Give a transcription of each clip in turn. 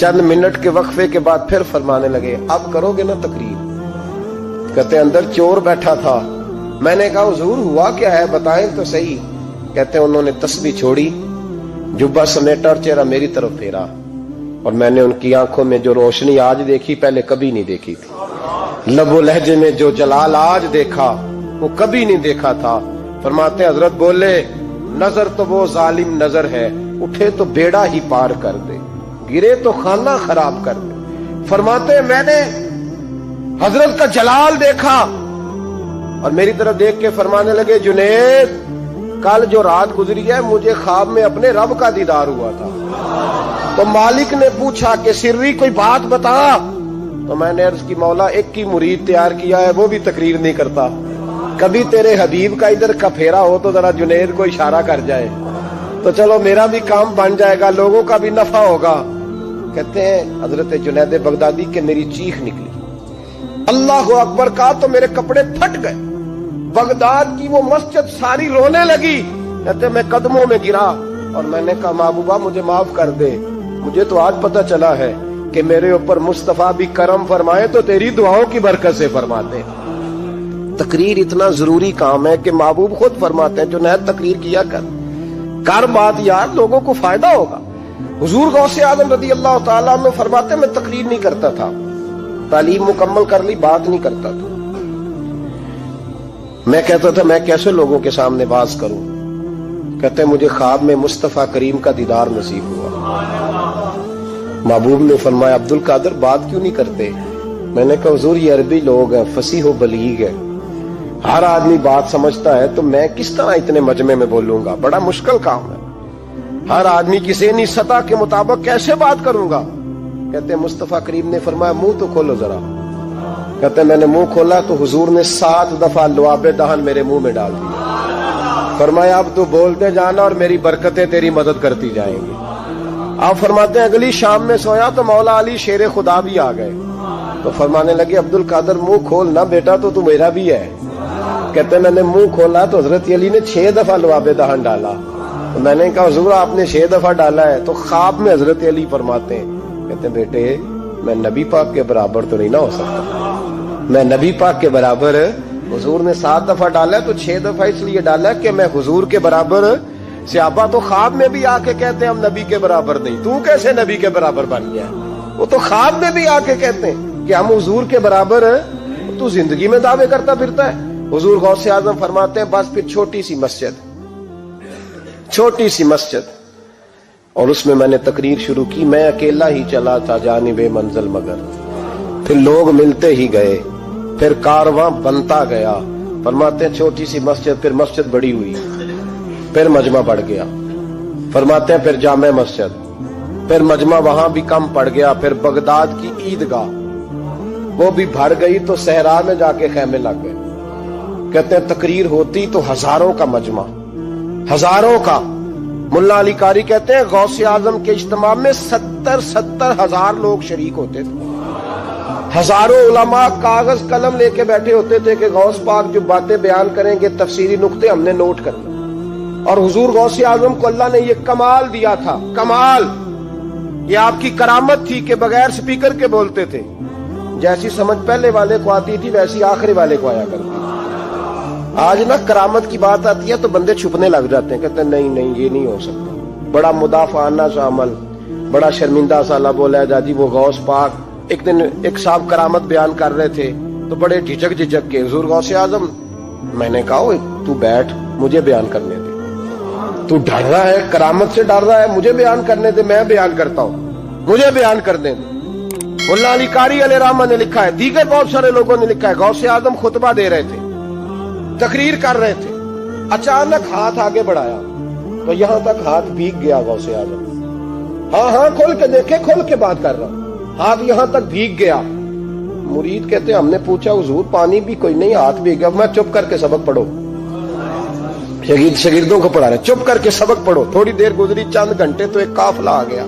چند منٹ کے وقفے کے بعد پھر فرمانے لگے اب کرو گے نا تقریر؟ کہتے اندر چور بیٹھا تھا، میں نے کہا حضور ہوا کیا ہے بتائیں تو صحیح۔ کہتے ہیں انہوں نے تسبیح چھوڑی، جبہ سمیٹا اور چہرہ میری طرف پھیرا، اور میں نے ان کی آنکھوں میں جو روشنی آج دیکھی پہلے کبھی نہیں دیکھی تھی، لب و لہجے میں جو جلال آج دیکھا وہ کبھی نہیں دیکھا تھا۔ فرماتے ہیں حضرت بولے نظر تو وہ ظالم نظر ہے، اٹھے تو بیڑا ہی پار کر دے، گرے تو خانہ خراب کر دے۔ فرماتے ہیں میں نے حضرت کا جلال دیکھا اور میری طرف دیکھ کے فرمانے لگے جنید کل جو رات گزری ہے مجھے خواب میں اپنے رب کا دیدار ہوا تھا۔ تو مالک نے پوچھا کہ سری کوئی بات بتا، تو میں نے عرض کی مولا ایک کی مرید تیار کیا ہے وہ بھی تقریر نہیں کرتا، کبھی تیرے حبیب کا ادھر کا پھیرا ہو تو ذرا جنید کو اشارہ کر جائے تو چلو میرا بھی کام بن جائے گا، لوگوں کا بھی نفع ہوگا۔ کہتے ہیں حضرت جنید بغدادی کہ میری چیخ نکلی، اللہ اکبر کہا تو میرے کپڑے پھٹ گئے، بغداد کی وہ مسجد ساری رونے لگی۔ کہتے میں قدموں میں گرا اور میں نے کہا محبوبہ مجھے معاف کر دے، مجھے تو آج پتہ چلا ہے کہ میرے اوپر مصطفیٰ بھی کرم فرمائے تو تیری دعاؤں کی برکت سے فرماتے ہیں۔ تقریر اتنا ضروری کام ہے کہ محبوب خود فرماتے ہیں جنید تقریر کیا کر بات یار لوگوں کو فائدہ ہوگا۔ حضور غوث اعظم رضی اللہ تعالیٰ عنہ فرماتے میں تقریر نہیں کرتا تھا، تعلیم مکمل کر لی بات نہیں کرتا تھا، میں کہتا تھا میں کیسے لوگوں کے سامنے باز کروں۔ کہتے مجھے خواب میں مصطفیٰ کریم کا دیدار نصیب ہوا، محبوب نے فرمایا عبد القادر بات کیوں نہیں کرتے؟ میں نے کہا حضور یہ عربی لوگ ہیں، فصیح و بلیغ ہے، ہر آدمی بات سمجھتا ہے، تو میں کس طرح اتنے مجمع میں بولوں گا، بڑا مشکل کام ہے، ہر آدمی کی ذہنی سطح کے مطابق کیسے بات کروں گا؟ کہتے ہیں مصطفیٰ کریم نے فرمایا منہ تو کھولو ذرا۔ کہتے ہیں میں نے منہ کھولا تو حضور نے 7 دفعہ لعاب دہن میرے منہ میں ڈال دیا، فرمایا اب تو بولتے جانا اور میری برکتیں تیری مدد کرتی جائیں گی۔ آپ فرماتے ہیں اگلی شام میں سویا تو مولا علی شیر خدا بھی آ گئے، تو فرمانے لگے عبد القادر منہ کھول نہ بیٹا تو میرا بھی ہے۔ کہتے ہیں میں نے منہ کھولا تو حضرت علی نے 6 دفعہ لعاب دہن ڈالا، تو میں نے کہا حضور آپ نے 6 دفعہ ڈالا ہے، تو خواب میں حضرت علی فرماتے ہیں کہتے ہیں بیٹے میں نبی پاک کے برابر تو نہیں نہ ہو سکتا، میں نبی پاک کے برابر، حضور نے 7 دفعہ ڈالا ہے تو 6 دفعہ اس لیے ڈالا کہ میں حضور کے برابر۔ صحابہ تو خواب میں بھی آ کے کہتے ہیں ہم نبی کے برابر نہیں، تو کیسے نبی کے برابر بن گیا؟ وہ تو خواب میں بھی آ کے کہتے ہیں کہ ہم حضور کے برابر ہیں، تو زندگی میں دعوے کرتا پھرتا ہے۔ حضور غوث اعظم فرماتے ہیں بس پھر چھوٹی سی مسجد اور اس میں نے تقریر شروع کی، میں اکیلا ہی چلا تھا جانب منزل مگر، پھر لوگ ملتے ہی گئے، پھر کارواں بنتا گیا۔ فرماتے ہیں چھوٹی سی مسجد، پھر مسجد بڑی ہوئی، پھر مجمع بڑھ گیا۔ فرماتے ہیں پھر جامع مسجد، پھر مجمع وہاں بھی کم پڑ گیا، پھر بغداد کی عیدگاہ وہ بھی بھر گئی تو صحرا میں جا کے خیمے لگ گئے۔ کہتے ہیں تقریر ہوتی تو ہزاروں کا مجمع، ہزاروں کا۔ ملا علی قاری کہتے ہیں غوث اعظم کے اجتماع میں 70 ہزار لوگ شریک ہوتے تھے، ہزاروں علماء کاغذ قلم لے کے بیٹھے ہوتے تھے کہ غوث پاک جو باتیں بیان کریں گے تفسیری نقطے ہم نے نوٹ کرنا۔ اور حضور غوث اعظم کو اللہ نے یہ کمال دیا تھا، کمال، یہ آپ کی کرامت تھی کہ بغیر سپیکر کے بولتے تھے، جیسی سمجھ پہلے والے کو آتی تھی ویسی آخری والے کو آیا کرتی۔ آج نا کرامت کی بات آتی ہے تو بندے چھپنے لگ جاتے ہیں، کہتے ہیں نہیں یہ نہیں ہو سکتا، بڑا مدافعانہ سا عمل، بڑا شرمندہ سا لب و لہجہ۔ جی وہ غوث پاک ایک دن ایک صاحب کرامت بیان کر رہے تھے تو بڑے جھجک کے حضور غوث اعظم، میں نے کہا تو بیٹھ مجھے بیان کرنے دے، تو ڈر رہا ہے کرامت سے ڈر رہا ہے، مجھے بیان کرنے دے، میں بیان کرتا ہوں، مجھے بیان کرنے دے۔ ملا علی قاری علیہ رحمہ نے لکھا ہے، دیگر بہت سارے لوگوں نے لکھا ہے، غوث اعظم خطبہ دے رہے تھے، تقریر کر رہے تھے، اچانک ہاتھ آگے بڑھایا تو یہاں تک ہاتھ بھیگ گیا غوث اعظم۔ ہاں کھول کے دیکھے، کھول کے بات کر رہا ہوں، ہاتھ یہاں تک بھیگ گیا۔ مرید کہتے ہم نے پوچھا حضور پانی بھی کوئی نہیں، ہاتھ بھیگ گیا۔ میں چپ کر کے سبق پڑھو، شاگردوں کو پڑھا رہے، چپ کر کے سبق پڑھو۔ تھوڑی دیر گزری، چند گھنٹے تو ایک قافلہ آ گیا،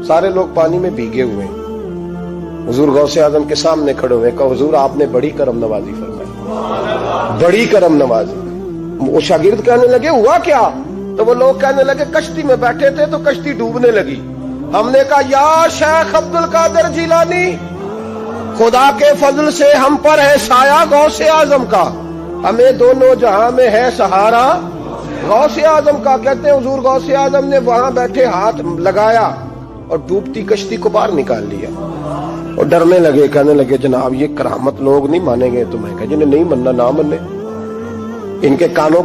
سارے لوگ پانی میں بھیگے ہوئے۔ حضور غوث اعظم کے سامنے کھڑے ہوئے، کہا حضور آپ نے بڑی کرم نوازی فرمائی، بڑی کرم نوازی۔ وہ شاگرد کہنے لگے ہوا کیا؟ تو وہ لوگ کہنے لگے کشتی میں بیٹھے تھے تو کشتی ڈوبنے لگی، ہم نے کہا یا شیخ عبد القادر جیلانی، خدا کے فضل سے ہم پر ہے سایہ غوث اعظم کا، ہمیں دونوں جہاں میں ہے سہارا غوث اعظم کا۔ کہتے ہیں حضور غوث اعظم نے وہاں بیٹھے ہاتھ لگایا اور ڈوبتی کشتی کو باہر نکال لیا اور ڈرنے لگے، کہنے لگے جناب یہ کرامت لوگ نہیں مانیں گے تمہیں، کہ جنہیں نہیں مننا نہ منے۔ ان کے کانوں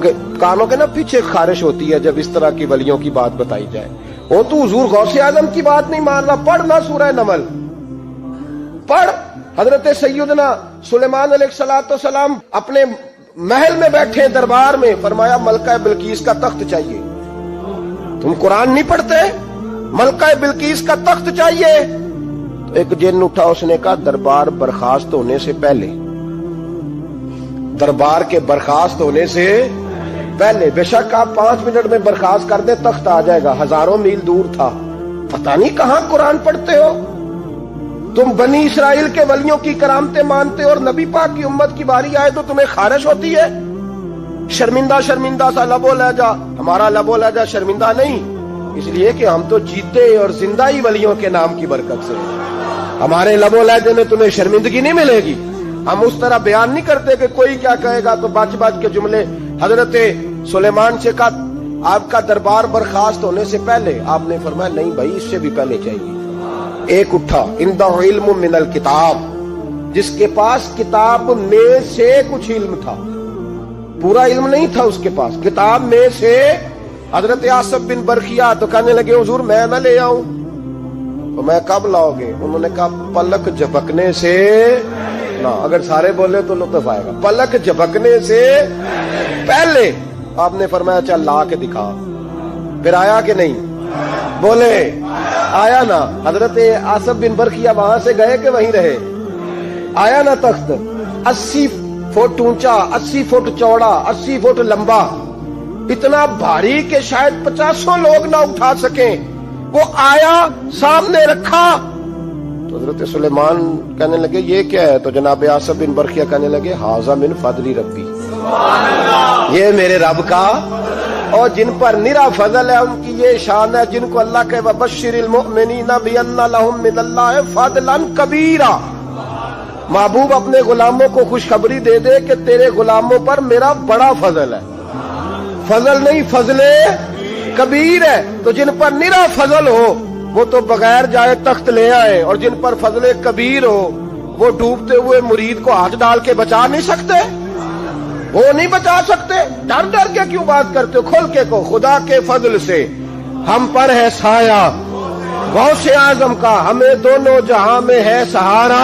کے نا پیچھے خارش ہوتی ہے جب اس طرح کی ولیوں کی بات بتائی جائے۔ وہ تو حضور غوث اعظم کی بات نہیں مان رہا، پڑھ نہ سورہ نمل پڑھ۔ حضرت سیدنا سلیمان علیہ السلام اپنے محل میں بیٹھے دربار میں، فرمایا ملکہ بلقیس کا تخت چاہیے۔ تم قرآن نہیں پڑھتے؟ ملکہ بلقیس کا تخت چاہیے۔ تو ایک جن اٹھا، اس نے کہا دربار برخاست ہونے سے پہلے، دربار کے برخاست ہونے سے پہلے، بے شک آپ 5 منٹ میں برخاست کر دیں تخت آ جائے گا، ہزاروں میل دور تھا۔ پتہ نہیں کہاں قرآن پڑھتے ہو تم، بنی اسرائیل کے ولیوں کی کرامتیں مانتے ہو اور نبی پاک کی امت کی باری آئے تو تمہیں خارش ہوتی ہے۔ شرمندہ شرمندہ سا لب و لہجہ، ہمارا لب و لہجہ شرمندہ نہیں، اس لیے کہ ہم تو جیتے اور زندہ ہی ولیوں کے نام کی برکت سے، ہمارے لب و لہجے میں تمہیں شرمندگی نہیں ملے گی۔ ہم اس طرح بیان نہیں کرتے کہ کوئی کیا کہے گا تو بچ بچ کے جملے۔ حضرت سلیمان سے کہا آپ کا دربار برخاست ہونے سے پہلے، آپ نے فرمایا نہیں بھائی اس سے بھی پہلے چاہیے۔ ایک اٹھا، عندہ علم من الکتاب، جس کے پاس کتاب میں سے کچھ علم تھا، پورا علم نہیں تھا اس کے پاس، کتاب میں سے۔ حضرت آصف بن برخیا تو کہنے لگے حضور میں نہ لے آؤں، تو میں کب لاؤ گے؟ انہوں نے کہا پلک جھپکنے سے نہ، اگر سارے بولے تو لطف آئے گا، پلک جھپکنے سے پہلے۔ آپ نے فرمایا چل لا کے دکھا، پھر آیا کہ نہیں؟ بولے آیا نا۔ حضرت آصف بن برخیا وہاں سے گئے کہ وہیں رہے؟ آیا نا تخت، 80 فٹ اونچا، 80 فٹ چوڑا، 80 فٹ لمبا، اتنا بھاری کہ شاید 50 لوگ نہ اٹھا سکیں۔ وہ آیا، سامنے رکھا تو حضرت سلیمان کہنے لگے یہ کیا ہے؟ تو جناب آصف بن برخیا کہنے لگے ھذا من فضل ربی، یہ میرے رب کا، اور جن پر نرا فضل ہے ان کی یہ شان ہے جن کو اللہ کے وبشر المؤمنین بان لهم من اللہ فضلا کبیرا۔ محبوب اپنے غلاموں کو خوشخبری دے دے کہ تیرے غلاموں پر میرا بڑا فضل ہے، فضل نہیں فضل کبیر ہے۔ تو جن پر نرا فضل ہو وہ تو بغیر جائے تخت لے آئے، اور جن پر فضل کبیر ہو وہ ڈوبتے ہوئے مرید کو ہاتھ ڈال کے بچا نہیں سکتے، وہ نہیں بچا سکتے۔ ڈر ڈر کے کیوں بات کرتے ہو؟ کھول کے کو، خدا کے فضل سے ہم پر ہے سایہ غوث اعظم کا، ہمیں دونوں جہاں میں ہے سہارا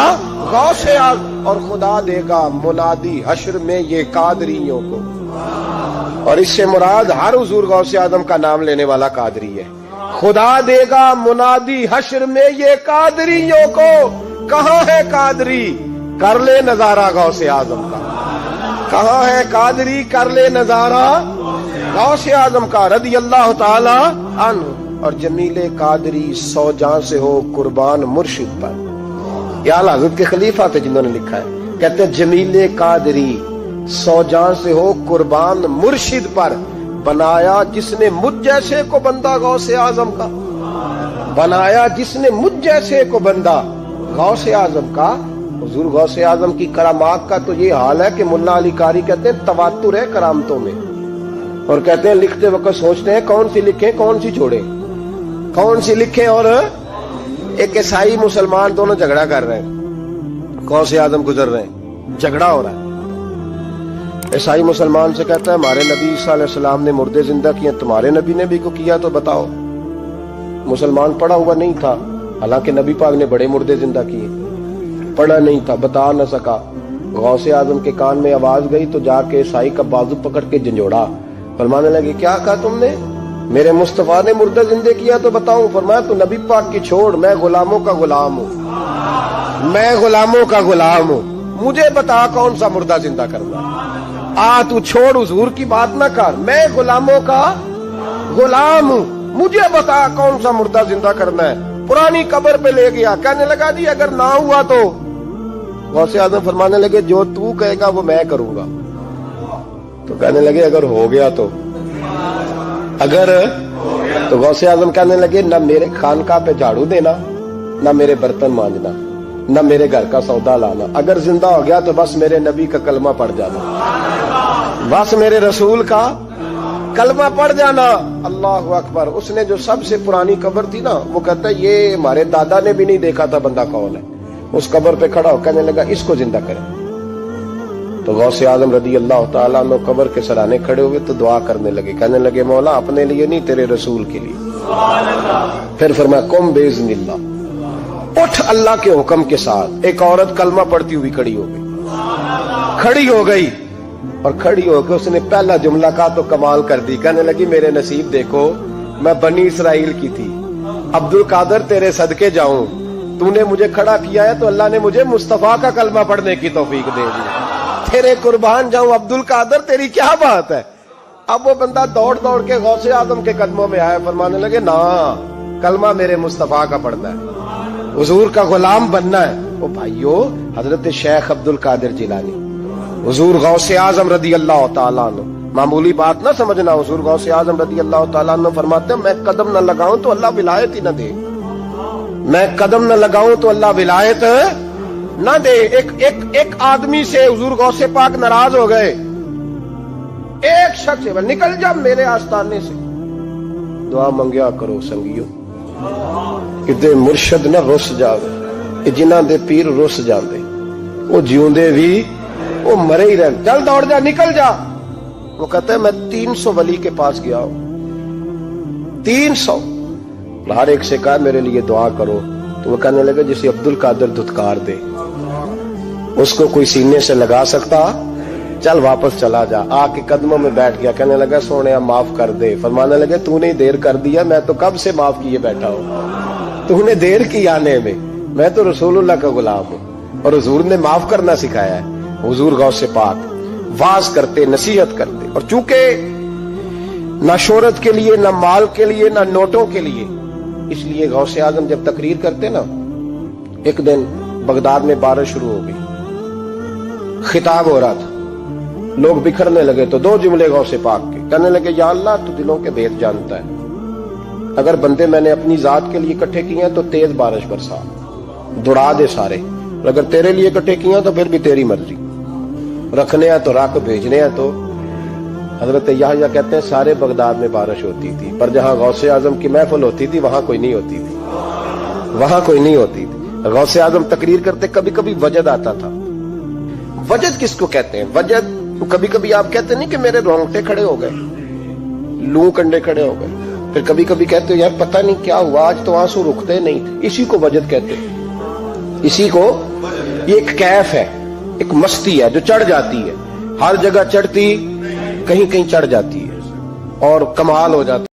غوث اعظم، اور خدا دے گا منادی حشر میں یہ قادریوں کو۔ اور اس سے مراد ہر حضور غوث اعظم کا نام لینے والا قادری ہے۔ خدا دے گا منادی حشر میں یہ قادریوں کو۔ کہاں ہے قادری؟ کر لے نظارہ غوث اعظم کا۔ کہاں ہے قادری؟ کر لے نظارہ غوث اعظم کا رضی اللہ تعالی عنہ۔ اور جمیل قادری 100 جان سے ہو قربان مرشد پر، یہ اعلیٰ حضرت کے خلیفہ تھے جنہوں نے لکھا ہے، کہتے ہیں جمیل قادری 100 جان سے ہو قربان مرشد پر، بنایا جس نے مجھ جیسے کو بندہ غوث اعظم کا، بنایا جس نے مجھ جیسے کو بندہ غوث اعظم کا۔ حضور غوث اعظم کی کرامات کا تو یہ حال ہے کہ ملا علی قاری کہتے ہیں تواتر ہے کرامتوں میں، اور کہتے ہیں لکھتے وقت سوچتے ہیں کون سی لکھیں کون سی چھوڑیں، کون سی لکھیں۔ اور ایک عیسائی مسلمان دونوں جھگڑا کر رہے ہیں، غوث اعظم گزر رہے ہیں، جھگڑا ہو رہا ہے۔ عیسائی مسلمان سے کہتا ہے ہمارے نبی عیسیٰ علیہ السلام نے مردے زندہ کیے، تمہارے نبی نے بھی کو کیا تو بتاؤ۔ مسلمان پڑھا ہوا نہیں تھا، حالانکہ نبی پاک نے بڑے مردے زندہ کیے، پڑھا نہیں تھا، بتا نہ سکا۔ غوث اعظم کے کان میں آواز گئی تو جا کے عیسائی کا بازو پکڑ کے جھنجھوڑا، فرمانے لگے کیا کہا تم نے؟ میرے مصطفیٰ نے مردہ زندہ کیا تو بتاؤں؟ فرمایا تو نبی پاک کی چھوڑ، میں غلاموں کا غلام ہوں، میں غلاموں کا غلام ہوں، مجھے بتا کون سا مردہ زندہ کرنا۔ تو چھوڑ حضور کی بات نہ کر، میں غلاموں کا غلام ہوں، مجھے بتا کون سا مردہ زندہ کرنا ہے۔ پرانی قبر پہ لے گیا، کہنے لگا جی اگر نہ ہوا تو؟ غوث اعظم فرمانے لگے جو تو کہے گا وہ میں کروں گا۔ تو کہنے لگے اگر ہو گیا تو؟ اگر تو غوث اعظم کہنے لگے نہ میرے خانقاہ پہ جھاڑو دینا، نہ میرے برتن مانجنا، نہ میرے گھر کا سودا لانا، اگر زندہ ہو گیا تو بس میرے نبی کا کلمہ پڑھ جانا، بس میرے رسول کا کلمہ پڑھ جانا۔ اللہ اکبر۔ اس نے جو سب سے پرانی قبر تھی نا، وہ کہتا ہے یہ ہمارے دادا نے بھی نہیں دیکھا تھا بندہ کون ہے، اس قبر پہ کھڑا ہو کہنے لگا اس کو زندہ کریں۔ تو غوث اعظم رضی اللہ تعالیٰ عنہ قبر کے سرانے کھڑے ہوئے تو دعا کرنے لگے، کہنے لگے مولا اپنے لیے نہیں، تیرے رسول کے لیے۔ پھر فرمایا قم باذن اللہ، اٹھ اللہ کے حکم کے ساتھ۔ ایک عورت کلمہ پڑھتی ہوئی کھڑی ہو گئی، اور کھڑی ہو کے اس نے پہلا جملہ کہا تو کمال کر دی، کہنے لگی میرے نصیب دیکھو، میں بنی اسرائیل کی تھی، عبد القادر تیرے صدقے جاؤں، تو نے مجھے کھڑا کیا ہے تو اللہ نے مجھے مصطفیٰ کا کلمہ پڑھنے کی توفیق دے دی، تیرے قربان جاؤں عبد القادر، تیری کیا بات ہے۔ اب وہ بندہ دوڑ دوڑ کے غوث اعظم کے قدموں میں آیا، فرمانے لگے نا کلمہ میرے مصطفیٰ کا پڑھنا ہے، حضور کا غلام بننا ہے۔ او بھائیو، حضرت شیخ عبد القادر جیلانی، حضور غوث اعظم رضی اللہ تعالیٰ عنہ، معمولی بات نہ سمجھنا، حضور غوث اعظم رضی اللہ تعالیٰ عنہ فرماتے ہیں میں قدم نہ لگاؤں تو اللہ ولایت ہی نہ دے، میں قدم نہ لگاؤں تو اللہ ولایت نہ دے۔ ایک آدمی سے حضور غوث پاک ناراض ہو گئے، ایک شخص سے نکل جا میرے آستانے سے، دعا منگیا کرو سنگیو کہ مرشد نہ رس جاوے، جنہاں دے پیر رس جاندے وہ جیوندے بھی وہ مرے ہی رہ، چل دوڑ جا نکل جا۔ وہ کہتا ہے میں 300 ولی کے پاس گیا ہوں، 300، ہر ایک سے کہا میرے لیے دعا کرو، تو وہ کہنے لگے جسے عبد القادر دھتکار دے اس کو کوئی سینے سے لگا سکتا، چل واپس چلا جا۔ آ کے قدموں میں بیٹھ گیا، کہنے لگا سونے معاف کر دے۔ فرمانے لگے تو نے دیر کر دیا، میں تو کب سے معاف کیے بیٹھا ہوں، تو نے دیر کی آنے میں تو رسول اللہ کا غلام ہوں، اور حضور نے معاف کرنا سکھایا ہے۔ حضور غوث پاک واز کرتے، نصیحت کرتے، اور چونکہ نہ شہرت کے لیے، نہ مال کے لیے، نہ نوٹوں کے لیے، اس لیے غوث اعظم جب تقریر کرتے نا، ایک دن بغداد میں بارش شروع ہو گئی، خطاب ہو رہا تھا، لوگ بکھرنے لگے، تو 2 جملے غوث پاک کے، کہنے لگے یا اللہ تو دلوں کے بھید جانتا ہے، اگر بندے میں نے اپنی ذات کے لیے اکٹھے کیے ہیں تو تیز بارش برسا، دوڑا دے سارے، اور اگر تیرے لیے اکٹھے کیے ہیں تو پھر بھی تیری مرضی، رکھنے ہیں تو رکھ، بھیجنے ہیں تو۔ حضرت یحییٰ کہتے ہیں سارے بغداد میں بارش ہوتی تھی، پر جہاں غوث اعظم کی محفل ہوتی تھی وہاں کوئی نہیں ہوتی تھی، وہاں کوئی نہیں ہوتی تھی۔ غوث اعظم تقریر کرتے کبھی کبھی وجد آتا تھا۔ وجد کس کو کہتے ہیں؟ وجد کبھی کبھی آپ کہتے نہیں کہ میرے رونگٹے کھڑے ہو گئے، لوں کنڈے کھڑے ہو گئے، پھر کبھی کبھی کہتے یار پتہ نہیں کیا ہوا آج تو آنسو رکتے نہیں تھے، اسی کو وجد کہتے ہیں۔ اسی کو، یہ ایک کیف ہے، ایک مستی ہے جو چڑھ جاتی ہے، ہر جگہ چڑھتی، کہیں کہیں چڑھ جاتی ہے اور کمال ہو جاتا ہے۔